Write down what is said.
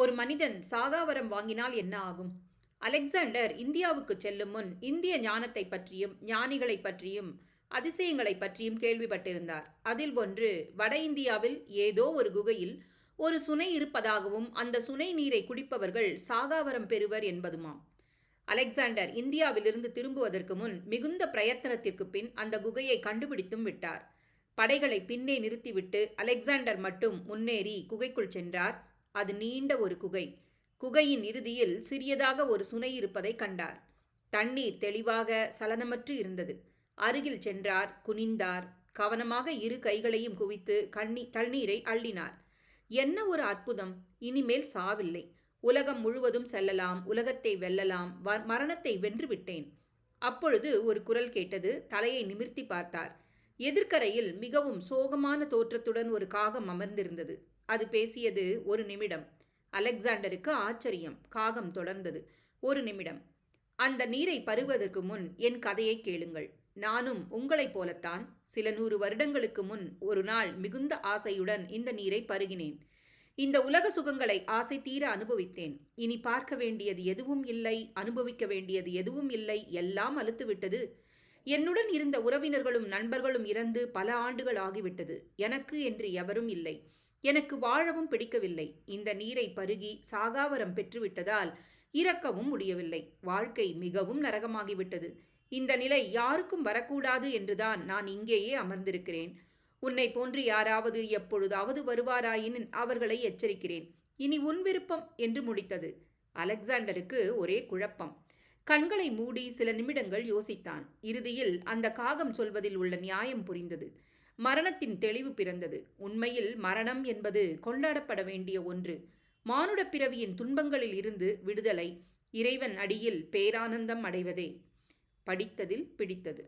ஒரு மனிதன் சாகாவரம் வாங்கினால் என்ன ஆகும்? அலெக்சாண்டர் இந்தியாவுக்கு செல்லும் முன் இந்திய ஞானத்தை பற்றியும் ஞானிகளை பற்றியும் அதிசயங்களை பற்றியும் கேள்விப்பட்டிருந்தார். அதில் ஒன்று, வட இந்தியாவில் ஏதோ ஒரு குகையில் ஒரு சுனை இருப்பதாகவும் அந்த சுனை நீரை குடிப்பவர்கள் சாகாவரம் பெறுவர் என்பதுமாம். அலெக்சாண்டர் இந்தியாவிலிருந்து திரும்புவதற்கு முன் மிகுந்த பிரயத்தனத்திற்கு பின் அந்த குகையை கண்டுபிடித்தும் விட்டார். படைகளை பின்னே நிறுத்திவிட்டு அலெக்சாண்டர் மட்டும் முன்னேறி குகைக்குள் சென்றார். அது நீண்ட ஒரு குகை. குகையின் இறுதியில் சிறியதாக ஒரு சுனை இருப்பதை கண்டார். தண்ணீர் தெளிவாக சலனமற்று இருந்தது. அருகில் சென்றார், குனிந்தார், கவனமாக இரு கைகளையும் குவித்து தண்ணீரை அள்ளினார். என்ன ஒரு அற்புதம்! இனிமேல் சாவில்லை. உலகம் முழுவதும் செல்லலாம், உலகத்தை வெல்லலாம், மரணத்தை வென்றுவிட்டேன். அப்பொழுது ஒரு குரல் கேட்டது. தலையை நிமிர்த்தி பார்த்தார். எதிர்க்கரையில் மிகவும் சோகமான தோற்றத்துடன் ஒரு காகம் அமர்ந்திருந்தது. அது பேசியது. ஒரு நிமிடம். அலெக்சாண்டருக்கு ஆச்சரியம். காகம் தொடர்ந்தது. ஒரு நிமிடம். அந்த நீரை பருகுவதற்கு முன் என் கதையை கேளுங்கள். நானும் உங்களைப் போலத்தான் சில 100 வருடங்களுக்கு முன் ஒரு நாள் மிகுந்த ஆசையுடன் இந்த நீரை பருகினேன். இந்த உலக சுகங்களை ஆசை தீர அனுபவித்தேன். இனி பார்க்க வேண்டியது எதுவும் இல்லை, அனுபவிக்க வேண்டியது எதுவும் இல்லை, எல்லாம் அலுத்துவிட்டது. என்னுடன் இருந்த உறவினர்களும் நண்பர்களும் இறந்து பல ஆண்டுகள் ஆகிவிட்டது. எனக்கு என்று எவரும் இல்லை. எனக்கு வாழவும் பிடிக்கவில்லை. இந்த நீரை பருகி சாகாவரம் பெற்றுவிட்டதால் இறக்கவும் முடியவில்லை. வாழ்க்கை மிகவும் நரகமாகிவிட்டது. இந்த நிலை யாருக்கும் வரக்கூடாது என்றுதான் நான் இங்கேயே அமர்ந்திருக்கிறேன். உன்னை போன்று யாராவது எப்பொழுதாவது வருவாராயின் அவர்களை எச்சரிக்கிறேன். இனி உன் விருப்பம் என்று முடித்தது. அலெக்சாண்டருக்கு ஒரே குழப்பம். கண்களை மூடி சில நிமிடங்கள் யோசித்தான். இறுதியில் அந்த காகம் சொல்வதில் உள்ள நியாயம் புரிந்தது. மரணத்தின் தெளிவு பிறந்தது. உண்மையில் மரணம் என்பது கொண்டாடப்பட வேண்டிய ஒன்று. மானுட பிறவியின் துன்பங்களில் இருந்து விடுதலை, இறைவன் அடியில் பேரானந்தம் அடைவதே. படித்ததில் பிடித்தது.